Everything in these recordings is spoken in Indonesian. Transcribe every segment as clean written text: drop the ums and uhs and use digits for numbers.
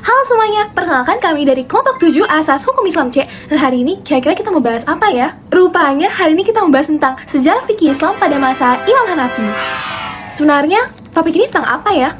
Halo semuanya, perkenalkan kami dari kelompok 7 Asas Hukum Islam C. Dan hari ini kira-kira kita mau bahas apa ya? Rupanya hari ini kita membahas tentang sejarah fikih Islam pada masa Imam Hanafi. Sebenarnya topik ini tentang apa ya?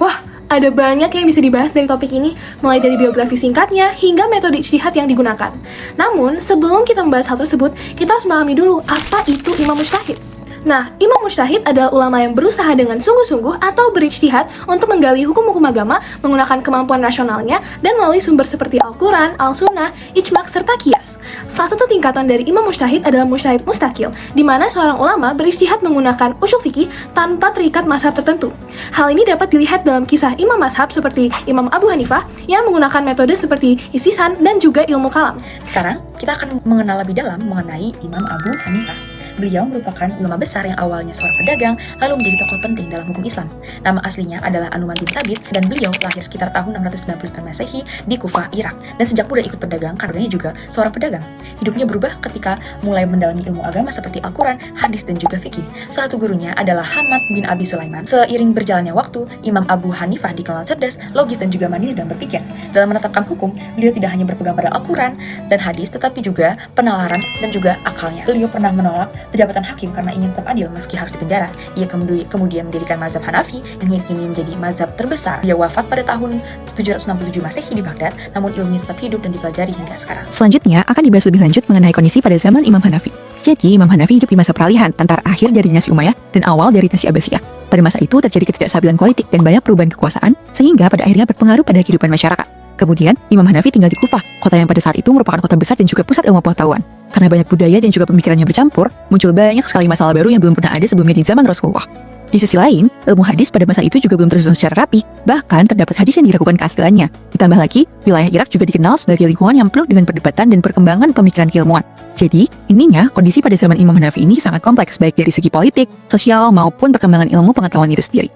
Wah, ada banyak yang bisa dibahas dari topik ini, mulai dari biografi singkatnya hingga metode ijtihad yang digunakan. Namun, sebelum kita membahas hal tersebut, kita harus memahami dulu apa itu imam mujtahid. Nah, imam mujtahid adalah ulama yang berusaha dengan sungguh-sungguh atau berijtihad untuk menggali hukum-hukum agama menggunakan kemampuan rasionalnya dan melalui sumber seperti Al-Quran, Al-Sunnah, Ijma' serta Qiyas. Salah satu tingkatan dari imam mujtahid adalah mujtahid mustakil, di mana seorang ulama berijtihad menggunakan usul fikih tanpa terikat mazhab tertentu. Hal ini dapat dilihat dalam kisah imam mazhab seperti Imam Abu Hanifah yang menggunakan metode seperti istisan dan juga ilmu kalam. Sekarang kita akan mengenal lebih dalam mengenai Imam Abu Hanifah. Beliau merupakan ulama besar yang awalnya seorang pedagang, lalu menjadi tokoh penting dalam hukum Islam. Nama aslinya adalah An-Nu'man bin Tsabit, dan beliau lahir sekitar tahun 699 Masehi di Kufah, Irak. Dan sejak muda ikut berdagang, karena juga seorang pedagang. Hidupnya berubah ketika mulai mendalami ilmu agama seperti Al-Quran, hadis, dan juga fikih. Salah satu gurunya adalah Hamad bin Abi Sulaiman. Seiring berjalannya waktu, Imam Abu Hanifah dikenal cerdas, logis, dan juga mandiri dalam berpikir. Dalam menetapkan hukum, beliau tidak hanya berpegang pada Al-Quran dan hadis, tetapi juga penalaran dan juga akalnya. Beliau pernah menolak jabatan hakim karena ingin tetap adil meski harus dipenjara. Ia kemudian mendirikan mazhab Hanafi yang kini menjadi mazhab terbesar. Dia wafat pada tahun 767 Masehi di Baghdad, namun ilmunya tetap hidup dan dipelajari hingga sekarang. Selanjutnya akan dibahas lebih lanjut mengenai kondisi pada zaman Imam Hanafi. Jadi Imam Hanafi hidup di masa peralihan antara akhir dari dinasti Umayyah dan awal dari dinasti Abbasiyah. Pada masa itu terjadi ketidakstabilan politik dan banyak perubahan kekuasaan sehingga pada akhirnya berpengaruh pada kehidupan masyarakat. Kemudian, Imam Hanafi tinggal di Kufah, kota yang pada saat itu merupakan kota besar dan juga pusat ilmu pengetahuan. Karena banyak budaya dan juga pemikirannya bercampur, muncul banyak sekali masalah baru yang belum pernah ada sebelumnya di zaman Rasulullah. Di sisi lain, ilmu hadis pada masa itu juga belum tersusun secara rapi, bahkan terdapat hadis yang diragukan keasliannya. Ditambah lagi, wilayah Irak juga dikenal sebagai lingkungan yang penuh dengan perdebatan dan perkembangan pemikiran keilmuan. Jadi, intinya kondisi pada zaman Imam Hanafi ini sangat kompleks baik dari segi politik, sosial, maupun perkembangan ilmu pengetahuan itu sendiri.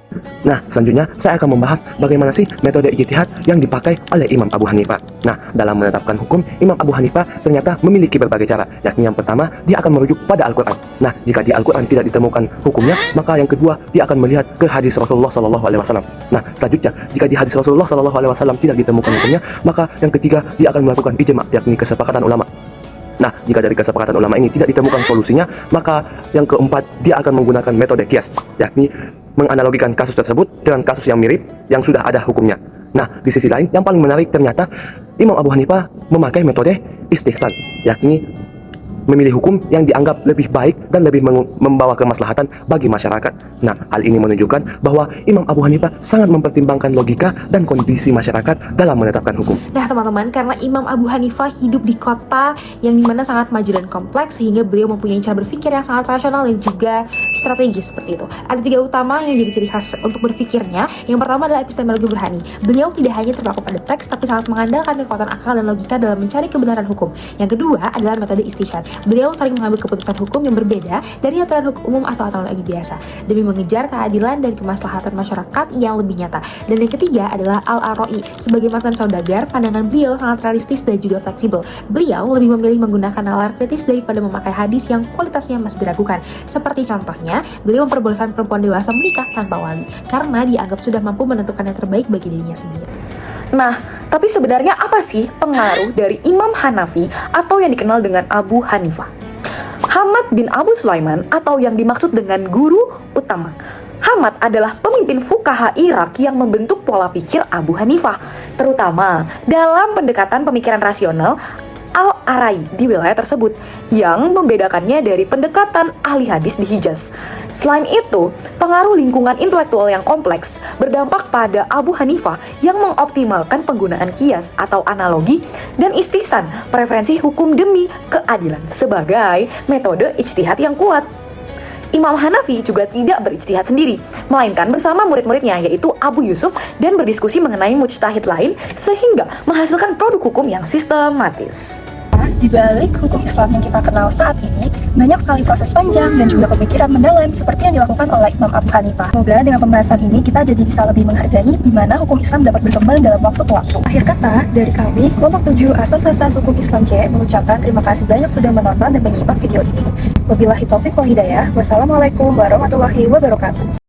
Nah, selanjutnya saya akan membahas bagaimana sih metode ijtihad yang dipakai oleh Imam Abu Hanifah. Nah, dalam menetapkan hukum, Imam Abu Hanifah ternyata memiliki berbagai cara, yakni yang pertama, dia akan merujuk pada Al-Quran. Nah, jika di Al-Quran tidak ditemukan hukumnya, maka yang kedua, dia akan melihat ke hadis Rasulullah SAW. Nah, selanjutnya, jika di hadis Rasulullah SAW tidak ditemukan hukumnya, maka yang ketiga, dia akan melakukan ijma', yakni kesepakatan ulama. Nah, jika dari kesepakatan ulama ini tidak ditemukan solusinya, maka yang keempat, dia akan menggunakan metode qiyas, yakni menganalogikan kasus tersebut dengan kasus yang mirip yang sudah ada hukumnya. Nah, di sisi lain, yang paling menarik ternyata Imam Abu Hanifah memakai metode istihsan, yakni memilih hukum yang dianggap lebih baik dan lebih membawa kemaslahatan bagi masyarakat. Nah, hal ini menunjukkan bahwa Imam Abu Hanifah sangat mempertimbangkan logika dan kondisi masyarakat dalam menetapkan hukum. Nah teman-teman, karena Imam Abu Hanifah hidup di kota yang dimana sangat maju dan kompleks, sehingga beliau mempunyai cara berpikir yang sangat rasional dan juga strategis seperti itu. Ada tiga utama yang jadi ciri khas untuk berpikirnya. Yang pertama adalah epistemologi burhani. Beliau tidak hanya terpaku pada teks, tapi sangat mengandalkan kekuatan akal dan logika dalam mencari kebenaran hukum. Yang kedua adalah metode istishhad. Beliau sering mengambil keputusan hukum yang berbeda dari aturan hukum umum atau aturan lagi biasa demi mengejar keadilan dan kemaslahatan masyarakat yang lebih nyata. Dan yang ketiga adalah Al-Ara'i. Sebagai mantan saudagar, pandangan beliau sangat realistis dan juga fleksibel. Beliau lebih memilih menggunakan nalar kritis daripada memakai hadis yang kualitasnya masih diragukan. Seperti contohnya, beliau memperbolehkan perempuan dewasa menikah tanpa wali karena dianggap sudah mampu menentukan yang terbaik bagi dirinya sendiri. Nah, tapi sebenarnya apa sih pengaruh dari Imam Hanafi atau yang dikenal dengan Abu Hanifah? Hamad bin Abu Sulaiman atau yang dimaksud dengan guru utama. Hamad adalah pemimpin fuqaha Irak yang membentuk pola pikir Abu Hanifah, terutama dalam pendekatan pemikiran rasional Al-Arai di wilayah tersebut yang membedakannya dari pendekatan ahli hadis di Hijaz. Selain itu, pengaruh lingkungan intelektual yang kompleks berdampak pada Abu Hanifah yang mengoptimalkan penggunaan qiyas atau analogi dan istihsan, preferensi hukum demi keadilan sebagai metode ijtihad yang kuat. Imam Hanafi juga tidak berijtihad sendiri, melainkan bersama murid-muridnya yaitu Abu Yusuf dan berdiskusi mengenai mujtahid lain sehingga menghasilkan produk hukum yang sistematis. Di balik hukum Islam yang kita kenal saat ini, banyak sekali proses panjang dan juga pemikiran mendalam seperti yang dilakukan oleh Imam Abu Hanifah. Semoga dengan pembahasan ini kita jadi bisa lebih menghargai di mana hukum Islam dapat berkembang dalam waktu ke waktu. Akhir kata, dari kami, kelompok 7 Asas-Asas Hukum Islam C mengucapkan terima kasih banyak sudah menonton dan menyimak video ini. Wabillahi taufiq wal hidayah. Wassalamualaikum warahmatullahi wabarakatuh.